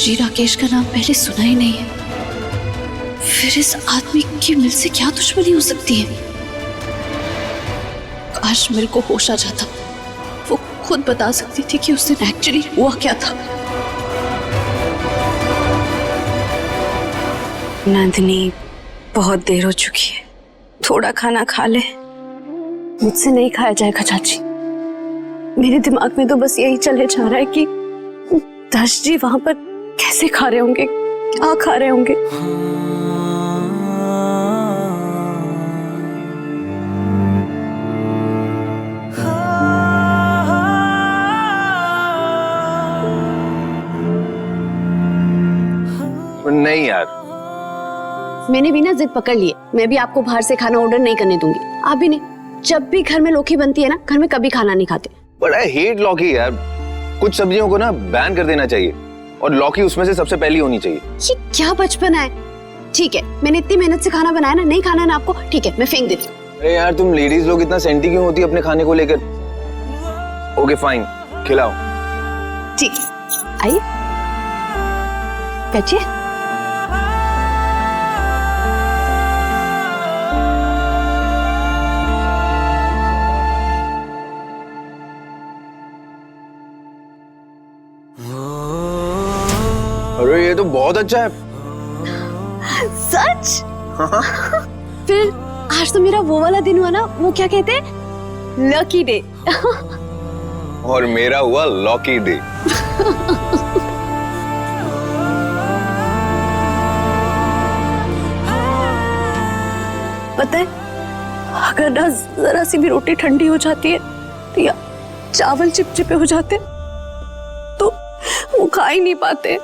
जी राकेश का नाम पहले सुना ही नहीं है, फिर इस आदमी की मिल से क्या दुश्मनी हो सकती है? काश मेरे को होश आ जाता, वो खुद बता सकती थी कि उस दिन एक्चुअली हुआ क्या था। नंदिनी, बहुत देर हो चुकी है, थोड़ा खाना खा ले। मुझसे नहीं खाया जाएगा चाची। मेरे दिमाग में तो बस यही चले जा रहा है कि दर्श जी वहां पर कैसे खा रहे होंगे, क्या खा रहे होंगे। नहीं यार, मैंने भी ना जिद पकड़ ली है, मैं भी आपको बाहर से खाना ऑर्डर नहीं करने दूंगी। आप भी नहीं, जब भी घर में लौकी बनती है ना, घर में कभी खाना नहीं खाते। बट आई हेट लौकी यार। कुछ सब्जियों को ना बैन कर देना चाहिए और लौकी उसमें से सबसे पहली होनी चाहिए। ये क्या बचपन है? ठीक है, मैंने इतनी मेहनत से खाना बनाया ना, नहीं खाना है ना आपको, ठीक है मैं फेंक देती हूँ। अरे यार, तुम लेडीज लोग इतना सेंटी क्यों होती है अपने खाने को लेकर? ओके फाइन, खिलाओ। ठीक है, आइए बैठिए। अरे ये तो बहुत अच्छा है। सच? फिर आज तो मेरा वो वाला दिन हुआ ना, वो क्या कहते हैं, लकी डे। और मेरा हुआ लौकी डे। पता है, अगर ना जरा सी भी रोटी ठंडी हो जाती है या चावल चिपचिपे हो जाते तो वो खा ही नहीं पाते।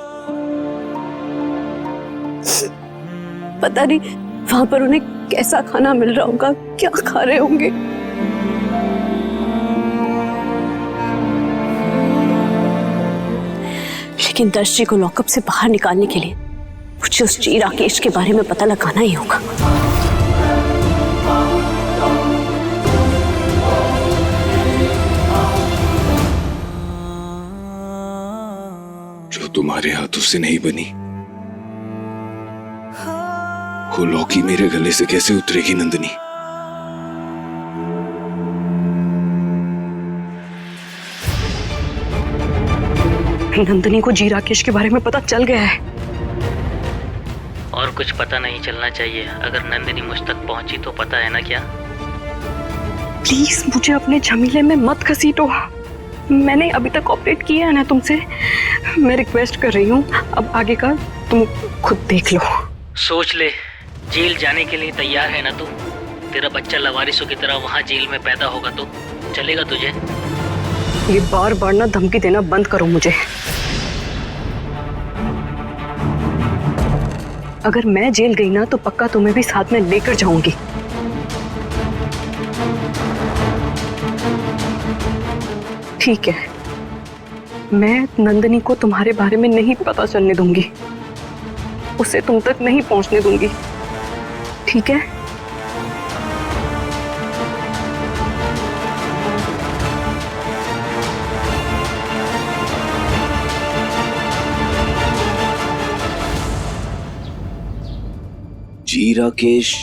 पता नहीं वहां पर उन्हें कैसा खाना मिल रहा होगा, क्या खा रहे होंगे। लेकिन दर्श जी को लॉकअप से बाहर निकालने के लिए मुझे उस जी राकेश के बारे में पता लगाना ही होगा। जो तुम्हारे हाथों से नहीं बनी, वो लौकी मेरे गले से कैसे उतरेगी नंदिनी? नंदिनी को जी राकेश के बारे में पता चल गया है। और कुछ पता नहीं चलना चाहिए। अगर नंदिनी मुझ तक पहुंची तो पता है ना क्या? प्लीज मुझे अपने झमेले में मत घसीटो। मैंने अभी तक ऑपरेट किया है ना तुमसे, मैं रिक्वेस्ट कर रही हूँ, अब आगे का तुम खुद देख लो। सोच ले, जेल जाने के लिए तैयार है ना तू? तेरा बच्चा लवारिसों की तरह वहाँ जेल में पैदा होगा तो चलेगा तुझे? ये बार बार ना धमकी देना बंद करो मुझे। अगर मैं जेल गई ना तो पक्का तुम्हें भी साथ में लेकर जाऊंगी। ठीक है, मैं नंदिनी को तुम्हारे बारे में नहीं पता चलने दूंगी, उसे तुम तक नहीं पहुंचने दूंगी, ठीक है? जी राकेश,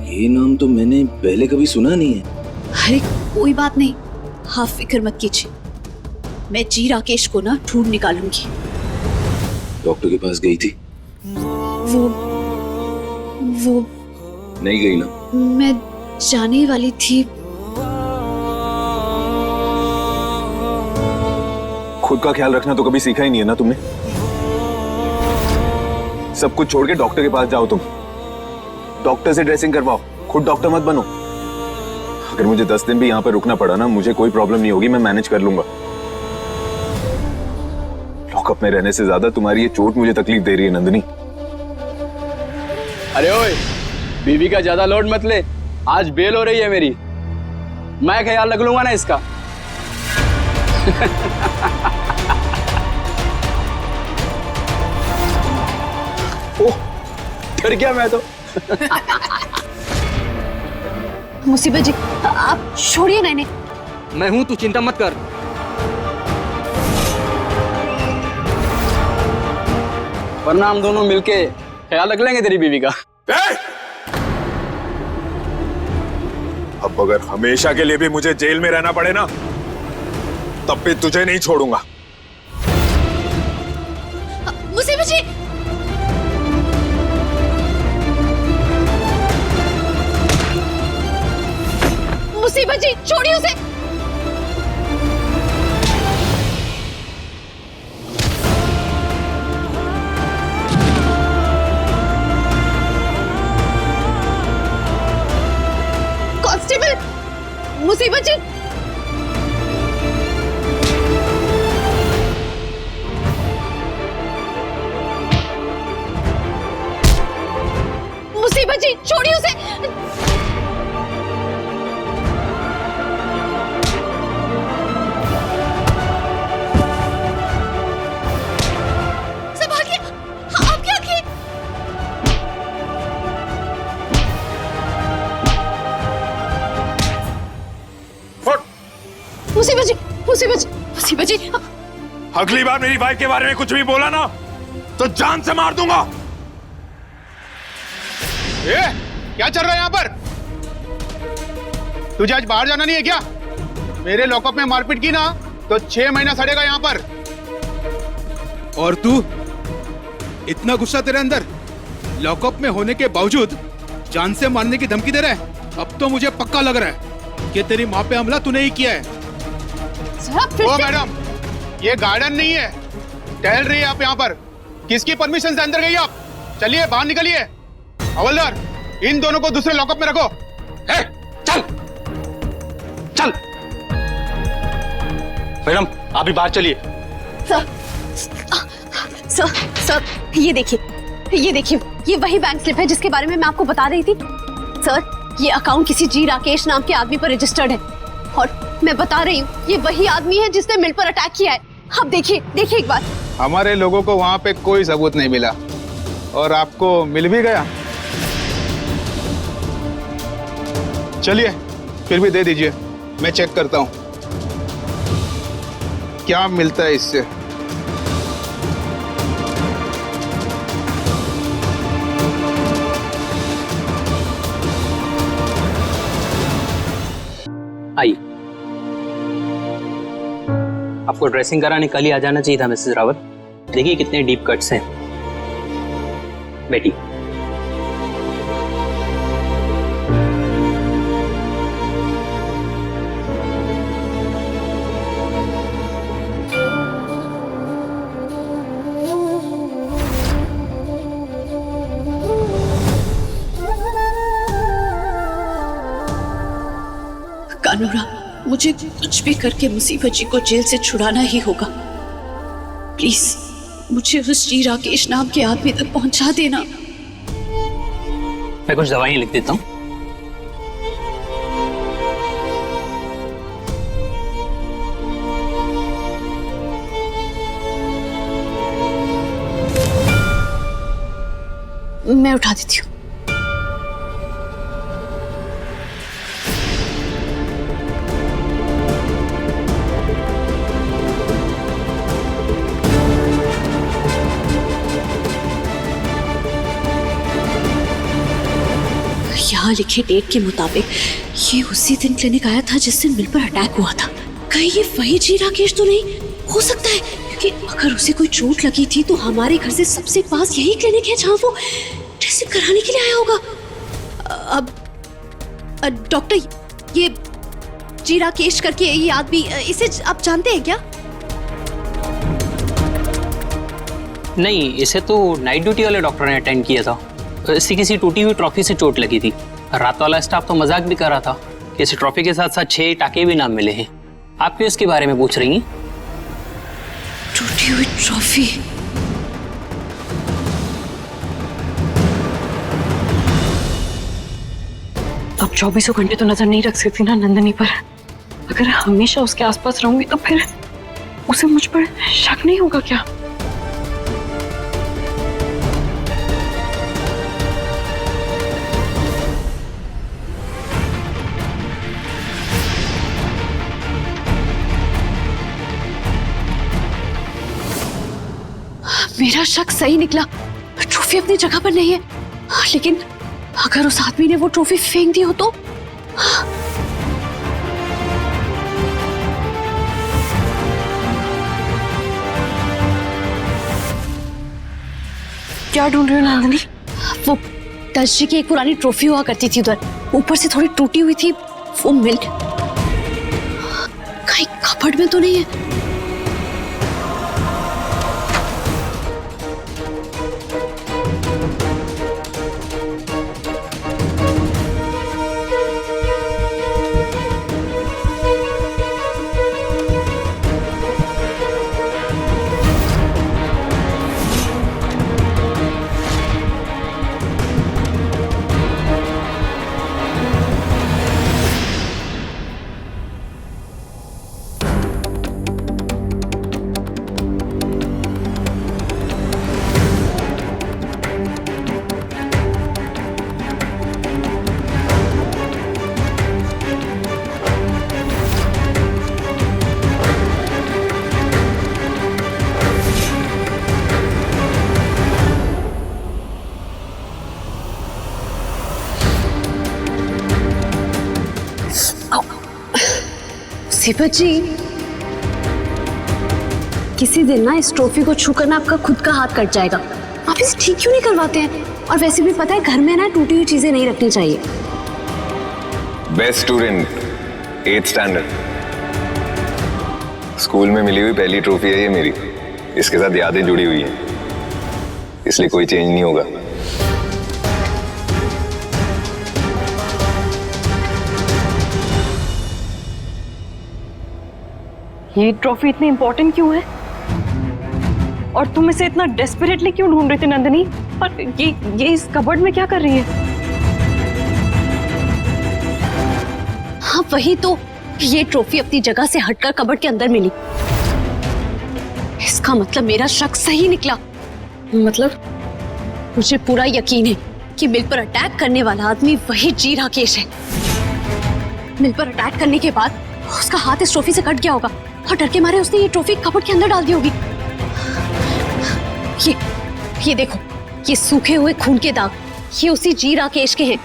ये नाम तो मैंने पहले कभी सुना नहीं है। अरे कोई बात नहीं, आप फिक्र मत कीजिए, मैं जी राकेश को ना ढूंढ निकालूंगी। डॉक्टर के पास गई थी? वो नहीं गई ना? मैं जाने वाली थी। खुद का ख्याल रखना तो कभी सीखा ही नहीं है ना तुमने? सब कुछ छोड़ के डॉक्टर के पास जाओ तुम, डॉक्टर से ड्रेसिंग करवाओ, खुद डॉक्टर मत बनो। अगर मुझे 10 दिन भी यहाँ पर रुकना पड़ा ना, मुझे कोई प्रॉब्लम नहीं होगी, मैं मैनेज कर लूंगा। लॉकअप में रहने से ज्यादा तुम्हारी ये चोट मुझे तकलीफ दे रही है नंदिनी। अरे ओए, बीवी का ज्यादा लोड मत ले, आज बेल हो रही है मेरी, मैं ख्याल रख लूंगा ना इसका। ओह, डर गया मैं तो। मुसीबत जी, आप छोड़िए ना इन्हें। मैं हूं, तू चिंता मत कर। वरना हम दोनों मिलके ख्याल रख लेंगे तेरी बीवी का। अब अगर हमेशा के लिए भी मुझे जेल में रहना पड़े ना, तब भी तुझे नहीं छोड़ूंगा। मुसीबत जी, मुसीबत जी छोड़िए उसे। कांस्टेबल, मुसीबत जी। मुसीबत जी छोड़िए उसे। संभालिए, आप क्या किए? मुसीबत जी, मुसीबत जी, मुसीबत जी। अगली बार मेरी वाइफ के बारे में कुछ भी बोला ना तो जान से मार दूंगा। क्या चल रहा है यहाँ पर? तुझे आज बाहर जाना नहीं है क्या? मेरे लॉकअप में मारपीट की ना तो 6 महीना सड़ेगा यहाँ पर। और तू इतना गुस्सा तेरे अंदर, लॉकअप में होने के बावजूद जान से मारने की धमकी दे रहा है। अब तो मुझे पक्का लग रहा है कि तेरी माँ पे हमला तूने ही किया है। ओ मैडम, ये गार्डन नहीं है, टहल रही है आप यहाँ पर। किसकी परमिशन से अंदर गई आप? चलिए बाहर निकलिए। हवलदार, इन दोनों को दूसरे लॉकअप में रखो। चल चल मैडम, आप भी बाहर चलिए। सर, ये देखिए, ये वही बैंक स्लिप है जिसके बारे में मैं आपको बता रही थी। सर, ये अकाउंट किसी जी राकेश नाम के आदमी पर रजिस्टर्ड है और मैं बता रही हूँ ये वही आदमी है जिसने मिल पर अटैक किया है। आप देखिए एक बार। हमारे लोगों को वहां पे कोई सबूत नहीं मिला और आपको मिल भी गया। चलिए फिर भी दे दीजिए, मैं चेक करता हूं क्या मिलता है इससे। आई, आपको ड्रेसिंग कराने कल ही आ जाना चाहिए था मिसेस रावत। देखिए कितने डीप कट्स हैं। बेटी, कानूरा, मुझे कुछ भी करके मुसीबत जी को जेल से छुड़ाना ही होगा। प्लीज मुझे उस जी राकेश नाम के आदमी तक पहुंचा देना। मैं कुछ दवाइयां लिख देता हूँ। मैं उठा देती हूँ। यहाँ लिखे डेट के मुताबिक ये उसी दिन क्लिनिक आया था जिस दिन मिल पर अटैक हुआ था। कहीं ये वही जी राकेश तो नहीं हो सकता है, क्योंकि अगर उसे कोई चोट लगी थी तो हमारे घर से सबसे पास यही क्लिनिक है जहाँ वो ड्रेसिंग कराने के लिए आया होगा। अब डॉक्टर, ये जी राकेश करके ये आदमी, इसे आप जानते हैं क्या? नहीं, इसे तो नाइट ड्यूटी वाले डॉक्टर ने अटेंड किया था। इसे किसी टूटी हुई ट्रॉफी से चोट लगी थी। रात वाला स्टाफ तो मजाक भी कर रहा था कि इस ट्रॉफी के साथ साथ 6 टाके भी नाम मिले हैं। आप क्यों इसके बारे में पूछ रही हैं? टूटी हुई ट्रॉफी? अब 24 घंटे तो नजर नहीं रख सकती ना नंदनी पर। अगर हमेशा उसके आसपास रहूंगी तो फिर उसे मुझ पर शक नहीं होगा क्या? मेरा शक सही निकला, ट्रॉफी अपनी जगह पर नहीं है। लेकिन अगर उस आदमी ने वो ट्रॉफी फेंक दी हो तो? क्या ढूंढ रहे हो नंदिनी? वो दर्जी की एक पुरानी ट्रॉफी हुआ करती थी उधर, ऊपर से थोड़ी टूटी हुई थी, वो मिल कहीं कपबोर्ड में तो नहीं है? सिफत जी, किसी दिन ना इस ट्रॉफी को छू करना आपका खुद का हाथ कट जाएगा। आप इसे ठीक क्यों नहीं करवाते हैं? और वैसे भी पता है घर में ना टूटी हुई चीजें नहीं रखनी चाहिए। Best student 8th standard, school में मिली हुई पहली ट्रॉफी है ये मेरी। इसके साथ यादें जुड़ी हुई हैं, इसलिए कोई चेंज नहीं होगा। ये ट्रॉफी इतनी इंपॉर्टेंट क्यों है? और तुम इसे इतना डेस्परेटली क्यों ढूंढ रही थी नंदिनी? और ये इस कबर्ड में क्या कर रही है? हाँ वही तो, ये ट्रॉफी अपनी जगह से हटकर कबर्ड के अंदर मिली। इसका मतलब मेरा शक सही निकला। मतलब मुझे पूरा यकीन है कि मिल पर अटैक करने वाला आदमी वही जी राकेश है। मिल पर अटैक करने के बाद उसका हाथ इस ट्रॉफी से कट गया होगा और डर के मारे उसने ये ट्रॉफी कपबोर्ड के अंदर डाल दी होगी। ये देखो, ये सूखे हुए खून के दाग, ये उसी जी राकेश के हैं।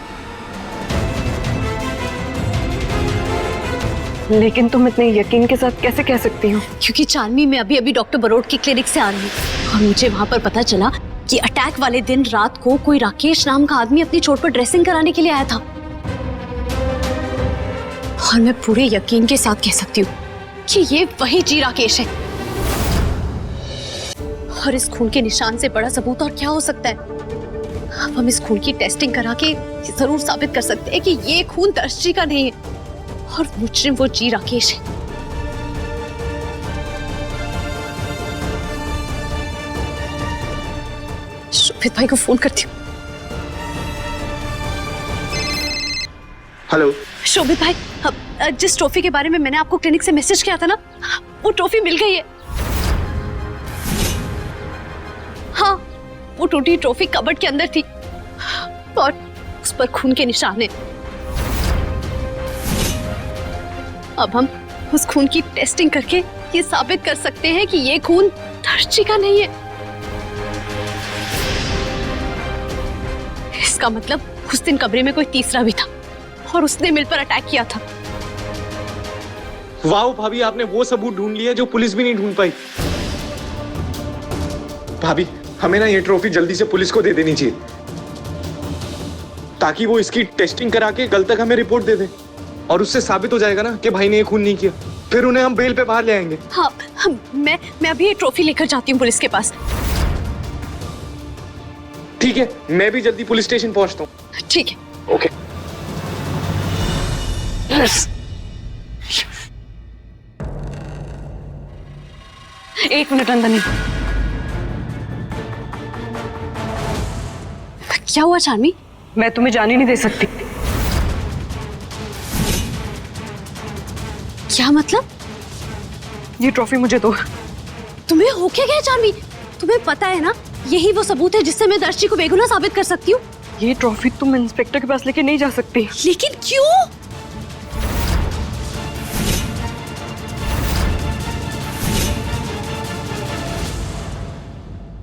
लेकिन तुम इतने यकीन के साथ कैसे कह सकती हो? क्योंकि चांदनी में अभी डॉक्टर बरोड की क्लिनिक से आ रही हूँ और मुझे वहां पर पता चला कि अटैक वाले दिन रात को कोई राकेश नाम का आदमी अपनी चोट पर ड्रेसिंग कराने के लिए आया था। और मैं पूरे यकीन के साथ कह सकती हूँ कि ये वही जी राकेश है। और इस खून के निशान से बड़ा सबूत और क्या हो सकता है? अब हम इस खून की टेस्टिंग करा के जरूर साबित कर सकते हैं कि ये खून दर्शी का नहीं है और मुजरिम वो जी राकेश है। शोभित भाई को फोन करती हूँ। हेलो शोभित भाई, जिस ट्रॉफी के बारे में मैंने आपको क्लिनिक से मैसेज किया था ना, वो ट्रॉफी मिल गई है। हाँ, वो टूटी ट्रॉफी कबर्ड के अंदर थी और उस पर खून के निशान हैं। अब हम उस खून की टेस्टिंग करके ये साबित कर सकते हैं कि ये खून दर्शी का नहीं है। इसका मतलब उस दिन कमरे में कोई तीसरा भी था और उसने मिल पर अटैक किया था। वाह भाभी, आपने वो सबूत ढूंढ लिया जो पुलिस भी नहीं ढूंढ पाई। भाभी, हमें ना ये ट्रॉफी जल्दी से पुलिस को दे देनी चाहिए ताकि वो इसकी टेस्टिंग करा के कल तक हमें रिपोर्ट दे दे और उससे साबित हो जाएगा ना कि भाई ने ये खून नहीं किया। फिर उन्हें हम बेल पे बाहर ले आएंगे। हाँ, मैं अभी ये ट्रॉफी लेकर जाती हूँ पुलिस के पास। ठीक है, मैं भी जल्दी पुलिस स्टेशन पहुंचता हूँ। ठीक है। ओके। एक मिनट नंदिनी, क्या हुआ चांदनी? मैं तुम्हें जाने नहीं दे सकती। क्या मतलब? ये ट्रॉफी मुझे दो। तुम्हें हो क्या गया चांदनी? तुम्हें पता है ना, यही वो सबूत है जिससे मैं दर्शी को बेगुनाह साबित कर सकती हूँ। ये ट्रॉफी तुम इंस्पेक्टर के पास लेके नहीं जा सकती। लेकिन क्यों?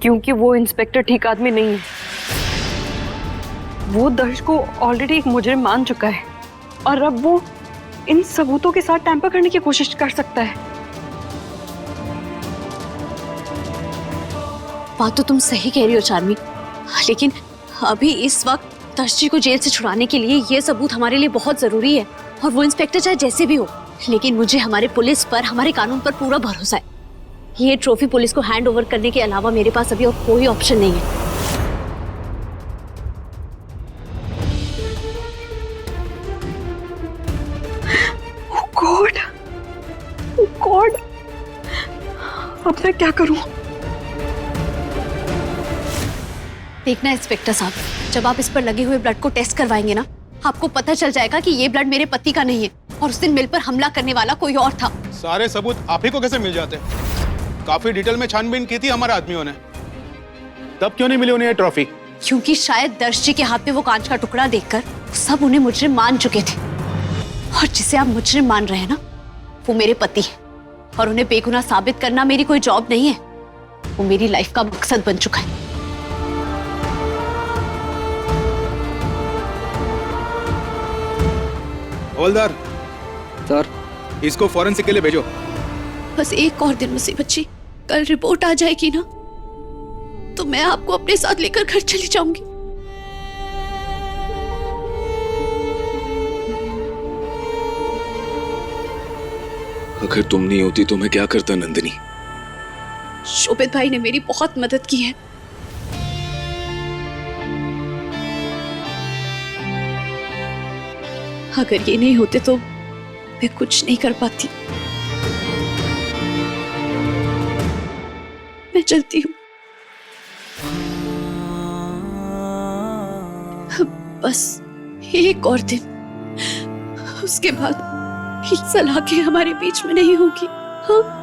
क्योंकि वो इंस्पेक्टर ठीक आदमी नहीं है। वो दर्श को ऑलरेडी एक मुजरिम मान चुका है और अब वो इन सबूतों के साथ टैंपर करने की कोशिश कर सकता है। बात तो तुम सही कह रही हो चार्मी, लेकिन अभी इस वक्त दर्श जी को जेल से छुड़ाने के लिए ये सबूत हमारे लिए बहुत जरूरी है। और वो इंस्पेक्टर चाहे जैसे भी हो, लेकिन मुझे हमारे पुलिस पर, हमारे कानून पर पूरा भरोसा है। ये ट्रॉफी पुलिस को हैंड ओवर करने के अलावा मेरे पास अभी और कोई ऑप्शन नहीं है। गॉड, गॉड, अब मैं क्या करूं? देखना इंस्पेक्टर साहब, जब आप इस पर लगे हुए ब्लड को टेस्ट करवाएंगे ना, आपको पता चल जाएगा कि ये ब्लड मेरे पति का नहीं है और उस दिन मिल पर हमला करने वाला कोई और था। सारे सबूत आप ही को कैसे मिल जाते? काफी डिटेल में छानबीन की थी हमारे आदमियों ने, तब क्यों नहीं मिली उन्हें ये ट्रॉफी? क्योंकि शायद दर्श जी के हाथ में वो कांच का टुकड़ा देखकर सब उन्हें मुजरिम मान चुके थे। और जिसे आप मुजरिम मान रहे हैं ना, वो मेरे पति है और उन्हें बेगुनाह साबित करना मेरी कोई जॉब नहीं है, वो मेरी लाइफ का मकसद बन चुका है। हवलदार सर, इसको फॉरेंसिक के लिए भेजो। बस एक और दिन मुसीबत जी, कल रिपोर्ट आ जाएगी ना तो मैं आपको अपने साथ लेकर घर चली जाऊंगी। अगर तुम नहीं होती तो मैं क्या करता नंदिनी? शोभित भाई ने मेरी बहुत मदद की है। अगर ये नहीं होते तो मैं कुछ नहीं कर पाती। मैं चलती हूँ। बस एक और दिन, उसके बाद सलाह हमारे बीच में नहीं होगी। हाँ?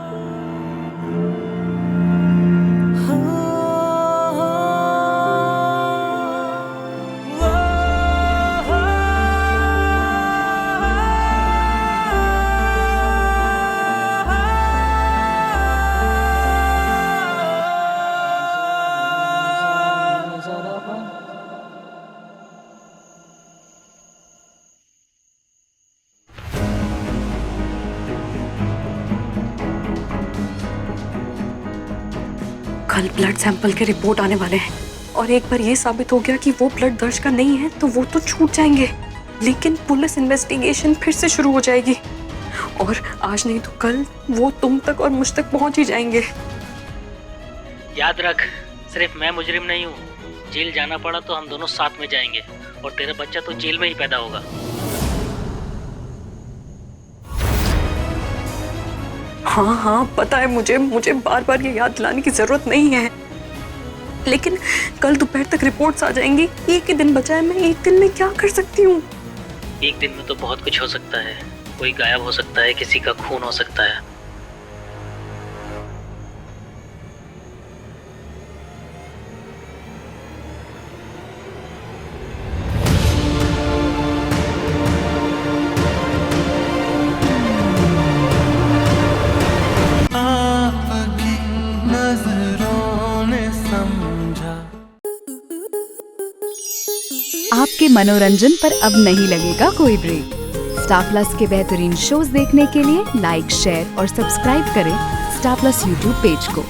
कल ब्लड सैंपल के रिपोर्ट आने वाले हैं और एक बार ये साबित हो गया कि वो ब्लड दर्श का नहीं है तो वो तो छूट जाएंगे, लेकिन पुलिस इन्वेस्टिगेशन फिर से शुरू हो जाएगी और आज नहीं तो कल वो तुम तक और मुझ तक पहुंच ही जाएंगे। याद रख, सिर्फ मैं मुजरिम नहीं हूँ। जेल जाना पड़ा तो हम दोनों साथ में जाएंगे और तेरा बच्चा तो जेल में ही पैदा होगा। हाँ हाँ पता है मुझे बार बार ये याद दिलाने की जरूरत नहीं है, लेकिन कल दोपहर तक रिपोर्ट्स आ जाएंगी। एक ही दिन बचा है, मैं एक दिन में क्या कर सकती हूँ? एक दिन में तो बहुत कुछ हो सकता है। कोई गायब हो सकता है, किसी का खून हो सकता है। आपके मनोरंजन पर अब नहीं लगेगा कोई ब्रेक। स्टार प्लस के बेहतरीन शोज देखने के लिए लाइक, शेयर और सब्सक्राइब करें स्टार प्लस यूट्यूब पेज को।